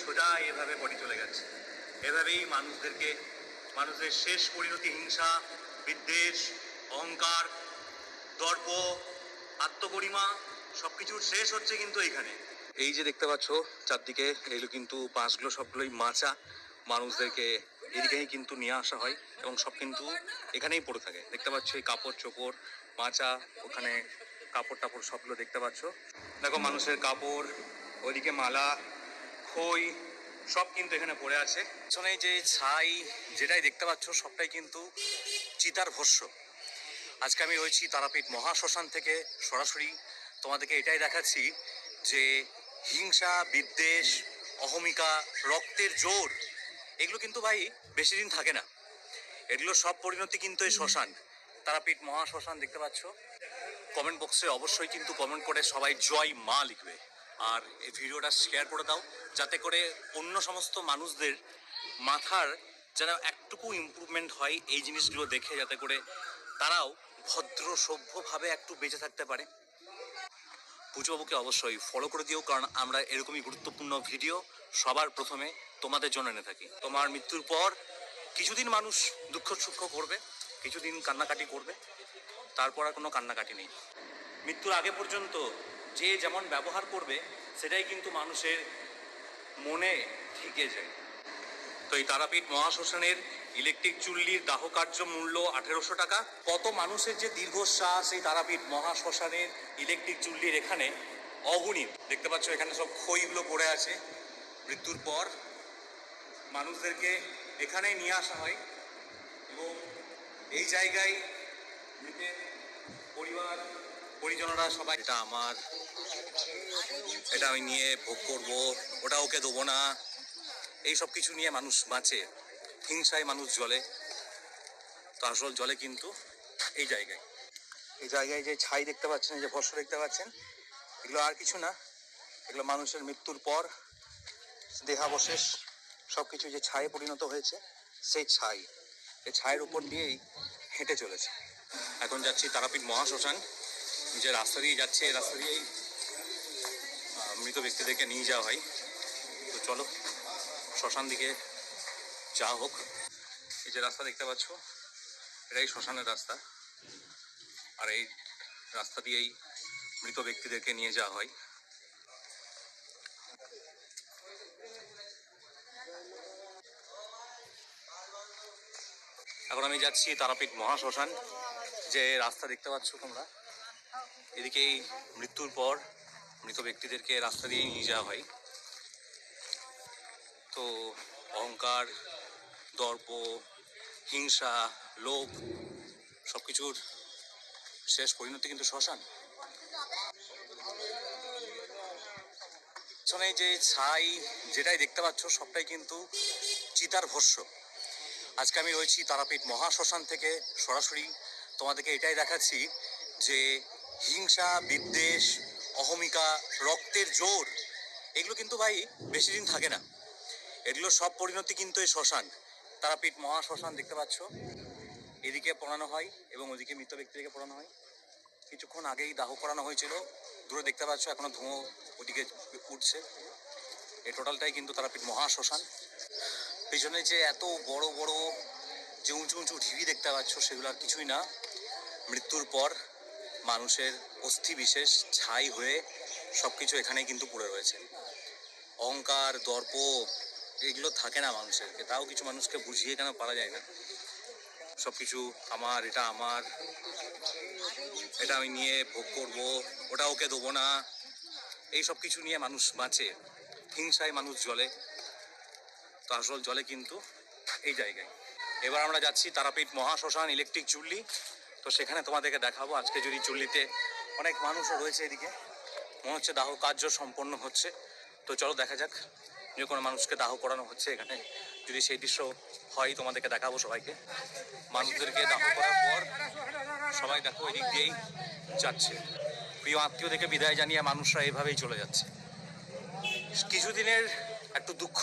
সোজা এভাবে পড়ে চলে গেছে। এভাবেই মানুষের শেষ পরিণতি হিংসা, বিদ্বেষ, অহংকার, দর্প, আত্মগরিমা সবকিছুর শেষ হচ্ছে কিন্তু এইখানে। এই যে দেখতে পাচ্ছ চারদিকে, এগুলো কিন্তু বাঁশগুলো সবগুলোই মাচা। মানুষদেরকে এদিকেই কিন্তু নিয়ে আসা হয় এবং সব কিন্তু এখানেই পড়ে থাকে। দেখতে পাচ্ছ এই কাপড় চোপড় মাচা, ওখানে কাপড় টাপড় সবগুলো দেখতে পাচ্ছ। দেখো মানুষের কাপড়, ওইদিকে মালা, খই সব কিন্তু এখানে পড়ে আছে। পেছনে যে ছাই যেটাই দেখতে পাচ্ছ সবটাই কিন্তু চিতার ভস্য। আজকে আমি রয়েছি তারাপীঠ মহাশ্মশান থেকে সরাসরি তোমাদেরকে এটাই দেখাচ্ছি যে হিংসা, বিদ্বেষ, অহমিকা, রক্তের জোর এগুলো কিন্তু ভাই বেশি দিন থাকে না। এগুলো সব পরিণতি কিন্তু এই শ্মশান, তারাপীঠ মহাশ্মশান দেখতে পাচ্ছ। কমেন্ট বক্সে অবশ্যই কিন্তু কমেন্ট করে সবাই জয় মা লিখবে, আর এই ভিডিওটা শেয়ার করে দাও যাতে করে অন্য সমস্ত মানুষদের মাথার যেন একটুকু ইমপ্রুভমেন্ট হয় এই জিনিসগুলো দেখে, যাতে করে তারাও ভদ্র সভ্যভাবে একটু বেঁচে থাকতে পারে। পুজোবাবুকে অবশ্যই ফলো করে দিও, কারণ আমরা এরকমই গুরুত্বপূর্ণ ভিডিও সবার প্রথমে তোমাদের জন্য এনে থাকি। তোমার মৃত্যুর পর কিছুদিন মানুষ দুঃখ সুখ করবে, কিছুদিন কান্নাকাটি করবে, তারপর আর কোনো কান্নাকাটি নেই। মৃত্যুর আগে পর্যন্ত যে যেমন ব্যবহার করবে সেটাই কিন্তু মানুষের মনে থেকে যায়। তো এই তারাপীঠ মহাশ্মশানের ইলেকট্রিক চুল্লির দাহ কার্য মূল্য 1800 টাকা। কত মানুষের যে দীর্ঘশ্বাস এই তারাপীঠ মহাশ্মশানের ইলেকট্রিক চুল্লির এখানে অগণিত। দেখতে পাচ্ছ এখানে সব খইগুলো পড়ে আছে। মৃত্যুর পর মানুষদেরকে এখানেই নিয়ে আসা হয় এবং এই জায়গায় মৃতের পরিবার পরিজনরা সবাই, এটা আমার, এটা আমি নিয়ে ভোগ করবো, ওটা ওকে দেবো না, এই সব কিছু নিয়ে মানুষ বাঁচে। হিংসায় মানুষ জ্বলে। তো আসল জলে কিন্তু এই জায়গায় যে ছাই দেখতে পাচ্ছেন, এই যে ভস্ম দেখতে পাচ্ছেন, এগুলো আর কিছু না, এগুলো মানুষের মৃত্যুর পর দেহাবশেষ সব কিছু যে ছায়ে পরিণত হয়েছে, সেই ছাই, এই ছায়ের উপর দিয়েই হেঁটে চলেছে। এখন যাচ্ছি তারাপীঠ মহাশ্মশান, যে রাস্তা দিয়ে যাচ্ছে এই রাস্তা দিয়েই মৃত ব্যক্তিদেরকে নিয়ে যাওয়া হয়। তো চলো শ্মশান দিকে যা হোক। এই যে রাস্তা দেখতে পাচ্ছ, এটাই শ্মশানের রাস্তা, আর এই রাস্তা দিয়েই মৃত ব্যক্তিদেরকে নিয়ে যাওয়া হয়। এখন আমি যাচ্ছি তারাপীঠ মহাশ্মশান, যে রাস্তা দেখতে পাচ্ছ তোমরা, এদিকেই মৃত্যুর পর মৃত ব্যক্তিদেরকে রাস্তা দিয়ে নিয়ে যাওয়া হয়। তো অহংকার, দর্প, হিংসা, লোভ সব কিছুর শেষ পরিণতি কিন্তু শ্মশান। পেছনে যে ছাই যেটাই দেখতে পাচ্ছ সবটাই কিন্তু চিতার ভস্য। আজকে আমি রয়েছি তারাপীঠ মহাশ্মশান থেকে সরাসরি তোমাদেরকে এটাই দেখাচ্ছি যে হিংসা, বিদ্বেষ, অহমিকা, রক্তের জোর এগুলো কিন্তু ভাই বেশি দিন থাকে না। এগুলো সব পরিণতি কিন্তু এই শ্মশান, তারাপীঠ মহাশ্মশান দেখতে পাচ্ছ। এদিকে পোড়ানো হয় এবং ওদিকে মৃত ব্যক্তিদেরকে পোড়ানো হয়। কিছুক্ষণ আগেই দাহ করানো হয়েছিল, দূরে দেখতে পাচ্ছ এখনো ধোঁয়া ওদিকে উঠছে। এই টোটালটাই কিন্তু তারাপীঠ মহাশ্মশান। পিছনে যে এত বড় বড় যে উঁচু উঁচু ঢিবি দেখতে পাচ্ছ, সেগুলো আর কিছুই না, মৃত্যুর পর মানুষের অস্থি বিশেষ ছাই হয়ে সব কিছু এখানেই কিন্তু পড়ে রয়েছে। অহংকার, দর্প এগুলো থাকে না মানুষের, তাও কিছু মানুষকে বুঝিয়ে কেন পারা যায় না। সব কিছু আমার, এটা আমার, এটা আমি নিয়ে ভোগ করবো, ওটা ওকে দেবো না, এই সব কিছু নিয়ে মানুষ বাঁচে। হিংসায় মানুষ জ্বলে। তো আসল জলে কিন্তু এই জায়গায়। এবার আমরা যাচ্ছি তারাপীঠ মহাশ্মশান ইলেকট্রিক চুল্লি। তো সেখানে তোমাদেরকে দেখাবো। আজকে যদি চুল্লিতে অনেক মানুষও রয়েছে, এদিকে মনে হচ্ছে দাহ কার্য সম্পন্ন হচ্ছে। তো চলো দেখা যাক, যে কোনো মানুষকে দাহ করানো হচ্ছে এখানে। যদি সেই দৃশ্য হয় তোমাদেরকে দেখাবো সবাইকে। মানুষদেরকে দাহ করার পর সবাই দেখো এদিক দিয়েই যাচ্ছে। প্রিয় আত্মীয় থেকে বিদায় জানিয়ে মানুষরা এইভাবেই চলে যাচ্ছে। কিছুদিনের একটু দুঃখ,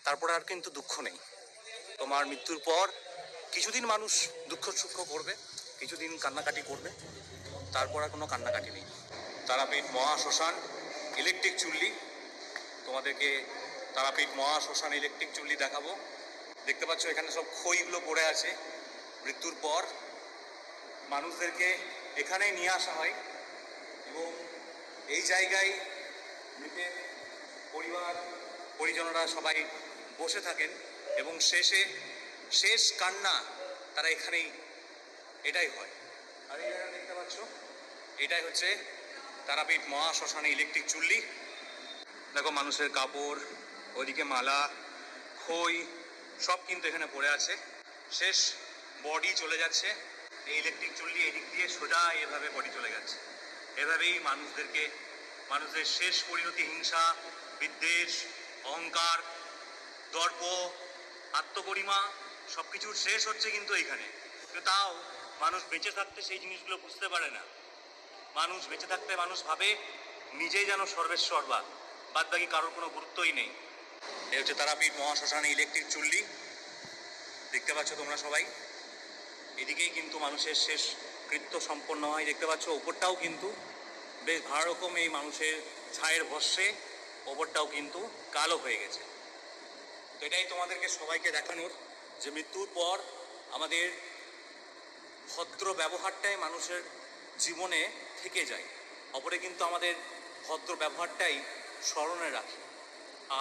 তারপরে আর কিন্তু দুঃখ নেই। তোমার মৃত্যুর পর কিছুদিন মানুষ দুঃখ সুখ করবে, কিছুদিন কান্নাকাটি করবে, তারপর আর কোনো কান্নাকাটি নেই। তারাপীঠ মহাশ্মশান ইলেকট্রিক চুল্লি তোমাদেরকে তারাপীঠ মহাশ্মশান ইলেকট্রিক চুল্লি দেখাবো। দেখতে পাচ্ছ এখানে সব খইগুলো পড়ে আছে। মৃত্যুর পর মানুষদেরকে এখানেই নিয়ে আসা হয় এবং এই জায়গায় মৃতের পরিবার পরিজনরা সবাই বসে থাকেন এবং শেষ কান্না তারা এখানেই এটাই হয়। আর এই জায়গা দেখতে পাচ্ছ এটাই হচ্ছে তারাপীঠ মহাশ্মশানে ইলেকট্রিক চুল্লি। দেখো মানুষের কাপড়, ওইদিকে মালা, খই সব কিন্তু এখানে পড়ে আছে। শেষ বডি চলে যাচ্ছে এই ইলেকট্রিক চুল্লি এদিক দিয়ে সোজা এভাবে বডি চলে যাচ্ছে। এভাবেই মানুষদের শেষ পরিণতি হিংসা, বিদ্বেষ, অহংকার, দর্প, আত্মগরিমা সব কিছুর শেষ হচ্ছে কিন্তু এইখানে। কিন্তু তাও মানুষ বেঁচে থাকতে সেই জিনিসগুলো বুঝতে পারে না। মানুষ বেঁচে থাকতে মানুষ ভাবে নিজেই যেন সর্বেশ্বর, বাদ বাকি কারোর কোনো গুরুত্বই নেই। এই হচ্ছে তারাপীঠ মহাশ্মশানে ইলেকট্রিক চুল্লি। দেখতে পাচ্ছ তোমরা সবাই, এদিকেই কিন্তু মানুষের শেষ কৃত্য সম্পন্ন হয়। দেখতে পাচ্ছ ওপরটাও কিন্তু বেশ ভালো রকম এই মানুষের ছায়ের ভস্যে ওপরটাও কিন্তু কালো হয়ে গেছে। তো এটাই তোমাদেরকে সবাইকে দেখানোর যে মৃত্যুর পর আমাদের ভদ্র ব্যবহারটাই মানুষের জীবনে থেকে যায়। অপরে কিন্তু আমাদের ভদ্র ব্যবহারটাই স্মরণে রাখে।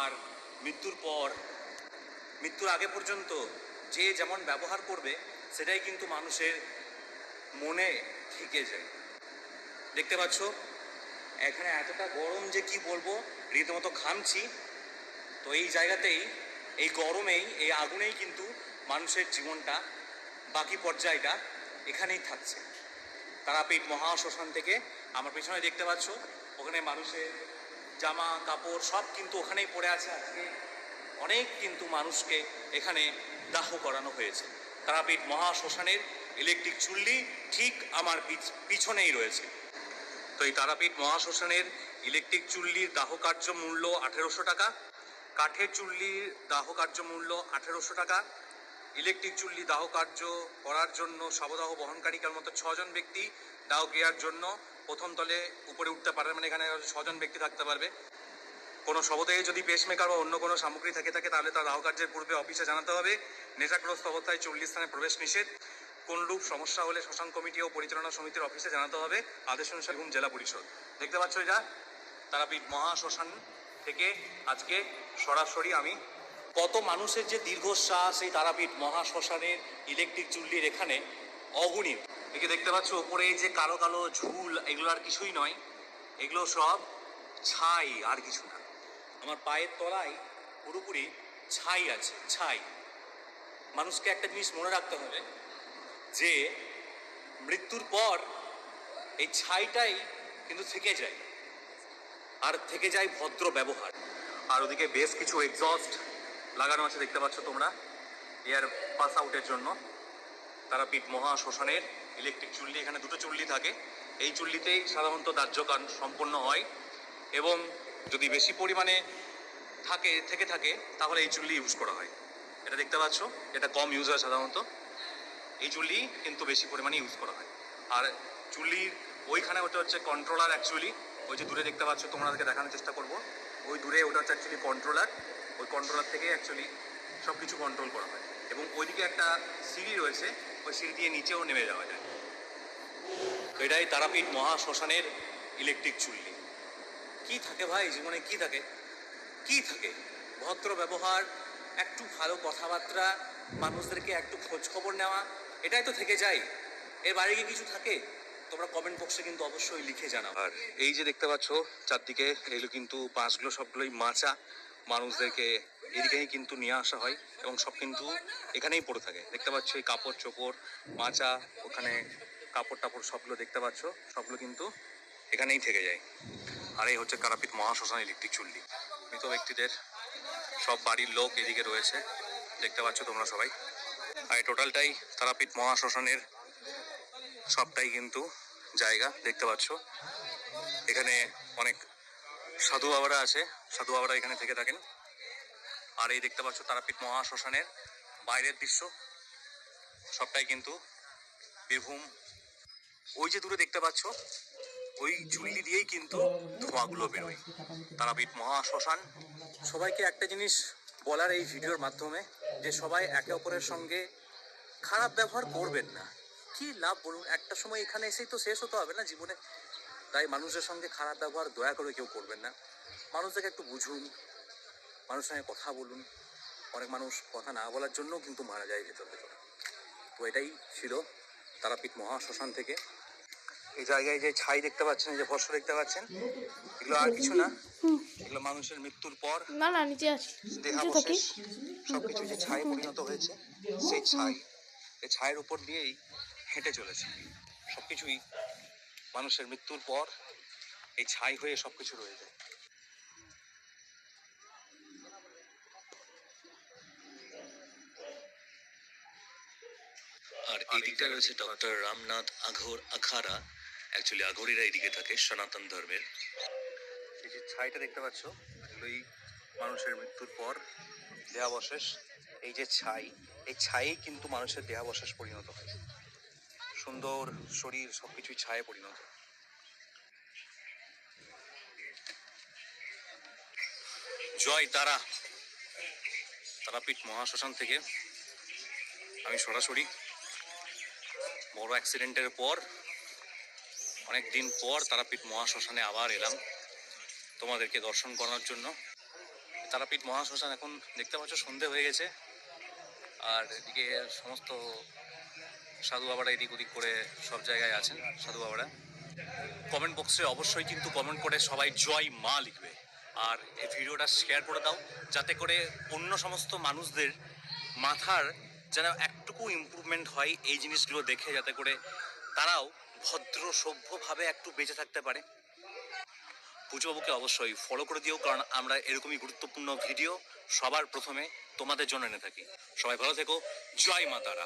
আর মৃত্যুর আগে পর্যন্ত যে যেমন ব্যবহার করবে সেটাই কিন্তু মানুষের মনে থেকে যায়। দেখতে পাচ্ছ এখানে এতটা গরম যে কি বলবো, রীতিমতো ঘামছি। তো এই জায়গাতেই, এই গরমেই, এই আগুনেই কিন্তু মানুষের জীবনটা বাকি পর্যায়টা এখানেই থাকছে। তারাপীঠ মহাশ্মশান থেকে আমার পেছনে দেখতে পাচ্ছ ওখানে মানুষের জামা কাপড় সব কিন্তু ওখানেই পড়ে আছে। আজকে অনেক কিন্তু মানুষকে এখানে দাহ করানো হয়েছে। তারাপীঠ মহাশ্মশানের ইলেকট্রিক চুল্লি ঠিক আমার পিছনেই রয়েছে। তো এই তারাপীঠ মহাশ্মশানের ইলেকট্রিক চুল্লির দাহ কার্য মূল্য 1800 টাকা, কাঠের চুল্লির দাহ কার্য মূল্য 1800 টাকা। ইলেকট্রিক চুল্লি দাহ কার্য করার জন্য শবদাহ বহনকারীকার মতো 6 জন ব্যক্তি দাহ ক্রিয়ার জন্য প্রথম তলে উপরে উঠতে পারে, মানে এখানে 6 জন ব্যক্তি থাকতে পারবে। কোনো শবদেহে যদি পেসমেকার বা অন্য কোনো সামগ্রী থাকে তাহলে তার দাহ কার্যের পূর্বে অফিসে জানাতে হবে। নেশাগ্রস্ত অবস্থায় চুল্লি স্থানে প্রবেশ নিষেধ। কোনরূপ সমস্যা হলে শ্মশান কমিটি ও পরিচালনা সমিতির অফিসে জানাতে হবে আদেশ অনুসারে এবং জেলা পরিষদ। দেখতে পাচ্ছ এটা তারাপীঠ মহাশ্মশান থেকে আজকে সরাসরি আমি কত মানুষের যে দীর্ঘশ্বাস এই তারাপীঠ মহাশ্মশানের ইলেকট্রিক চুল্লির এখানে অগণিত। একে দেখতে পাচ্ছ ওপরে এই যে কালো কালো ঝুল, এগুলো আর কিছুই নয়, এগুলো সব ছাই আর কিছু না। আমার পায়ের তলায় পুরোপুরি ছাই আছে, ছাই। মানুষকে একটা জিনিস মনে রাখতে হবে যে মৃত্যুর পর এই ছাইটাই কিন্তু থেকে যায়, আর থেকে যায় ভদ্র ব্যবহার। আর ওদিকে বেশ কিছু এক্সস্ট লাগানো আছে দেখতে পাচ্ছ তোমরা, এয়ার পাস আউটের জন্য। তারাপীঠ মহাশ্মশানের ইলেকট্রিক চুল্লি, এখানে দুটো চুল্লি থাকে। এই চুল্লিতেই সাধারণত দাহ্য কার্য সম্পন্ন হয় এবং যদি বেশি পরিমাণে থেকে থাকে তাহলে এই চুল্লি ইউজ করা হয়। এটা দেখতে পাচ্ছ, এটা কম ইউজ হয় সাধারণত, এই চুল্লি কিন্তু বেশি পরিমাণে ইউজ করা হয়। আর চুল্লির ওইখানে ওটা হচ্ছে কন্ট্রোলার। অ্যাকচুয়ালি ওই যে দূরে দেখতে পাচ্ছ, তোমাদেরকে দেখানোর চেষ্টা করবো, ওই দূরে ওটা হচ্ছে অ্যাকচুয়ালি কন্ট্রোলার। ওই কন্ট্রোলার থেকে অ্যাকচুয়ালি সব কিছু কন্ট্রোল করা হয় এবং ওইদিকে একটা সিঁড়ি রয়েছে, ওই সিঁড়ি দিয়ে নিচেও নেমে যাওয়া যায়। তো এটাই তারাপীঠ মহাশ্মশানের ইলেকট্রিক চুল্লি। কি থাকে ভাই জীবনে, কি থাকে? কি থাকে? ভদ্র ব্যবহার, একটু ভালো কথাবার্তা, মানুষদেরকে একটু খোঁজ খবর নেওয়া, এটাই তো থেকে যায়। এর বাইরে কি কিছু থাকে? তোমরা কমেন্ট বক্সে কিন্তু অবশ্যই লিখে জানাও। আর এই যে দেখতে পাচ্ছ চারদিকে, এগুলো কিন্তু বাঁশগুলো সবগুলোই মাচা। মানুষদেরকে এদিকেই কিন্তু নিয়ে আসা হয় এবং সব কিন্তু এখানেই পড়ে থাকে। দেখতে পাচ্ছ এই কাপড় চোপড় মাচা, ওখানে কাপড় টাপড় সবগুলো দেখতে পাচ্ছ, সবগুলো কিন্তু এখানেই থেকে যায়। আর এই হচ্ছে তারাপীঠ মহাশ্মশান ইলেকট্রিক চুল্লি। মৃত ব্যক্তিদের সব বাড়ির লোক এদিকে রয়েছে, দেখতে পাচ্ছ তোমরা সবাই। আর এই টোটালটাই তারাপীঠ মহাশ্মশানের সবটাই কিন্তু জায়গা। দেখতে পাচ্ছ এখানে অনেক সাধু বাবারা আছে, সাধু বাবারা এখানে থেকে থাকেন। আর এই দেখতে পাচ্ছ তারাপীঠ মহাশ্মশানের বাইরের দৃশ্য, সবটাই কিন্তু বীরভূম। ওই যে দূরে দেখতে পাচ্ছ ওই চুল্লি দিয়েই কিন্তু ধোঁয়াগুলো বেরোয়। তারাপীঠ মহাশ্মশান। সবাইকে একটা জিনিস বলার এই ভিডিওর মাধ্যমে, যে সবাই একে অপরের সঙ্গে খারাপ ব্যবহার করবেন না। কি লাভ বলুন, একটা সময় এখানে এসেই তো শেষ হতে হবে না জীবনে। তাই মানুষের সঙ্গে খারাপ ব্যবহার দয়া করে কেউ করবেন না। মানুষদেরকে একটু বুঝুন, মানুষের সঙ্গে কথা বলুন। অনেক মানুষ কথা না বলার জন্যও কিন্তু মারা যায় ভেতর ভেতর। তো এটাই ছিল তারাপীঠ মহাশ্মশান থেকে। এই জায়গায় যে ছাই দেখতে পাচ্ছেন, এই যে ভস্ম দেখতে পাচ্ছেন, এগুলো আর কিছু না, এগুলো মানুষের মৃত্যুর পর না না নিচে আছে, দেহাবশেষ সবকিছু যে ছাই পরিণত হয়েছে, সেই ছাই, এই ছায়ের উপর দিয়েই হেঁটে চলেছে সবকিছুই। মানুষের মৃত্যুর পর এই ছাই হয়ে সবকিছু রয়ে যায়। আর এদিকটা রয়েছে ডক্টর রামনাথ আঘোর আখাড়া। অ্যাকচুয়ালি আঘোরিরা এদিকে থাকে, সনাতন ধর্মের। এই যে ছাইটা দেখতে পাচ্ছ, এই মানুষের মৃত্যুর পর দেহাবশেষ, এই যে ছাই, এই ছাই কিন্তু মানুষের দেহাবশেষ পরিণত হয়। সুন্দর শরীর সবকিছুই ছায়ে পরিণত। জয় তারা। তারাপীঠ মহাশ্মশান থেকে আমি সরাসরি বড় অ্যাক্সিডেন্টের পর অনেক দিন পর তারাপীঠ মহাশ্মশানে আবার এলাম তোমাদেরকে দর্শন করার জন্য। তারাপীঠ মহাশ্মশান এখন দেখতে পাচ্ছ সন্ধে হয়ে গেছে, আর এদিকে সমস্ত সাধু বাবারা এদিক ওদিক করে সব জায়গায় আছেন সাধু বাবারা। কমেন্ট বক্সে অবশ্যই কিন্তু কমেন্ট করে সবাই জয় মা লিখবে, আর এই ভিডিওটা শেয়ার করে দাও, যাতে করে অন্য সমস্ত মানুষদের মাথার যেন একটুকু ইমপ্রুভমেন্ট হয় এই জিনিসগুলো দেখে, যাতে করে তারাও ভদ্র সভ্যভাবে একটু বেঁচে থাকতে পারে। পুজোবাবুকে অবশ্যই ফলো করে দিও, কারণ আমরা এরকমই গুরুত্বপূর্ণ ভিডিও সবার প্রথমে তোমাদের জন্য এনে থাকি। সবাই ভালো থেকো, জয় মা তারা।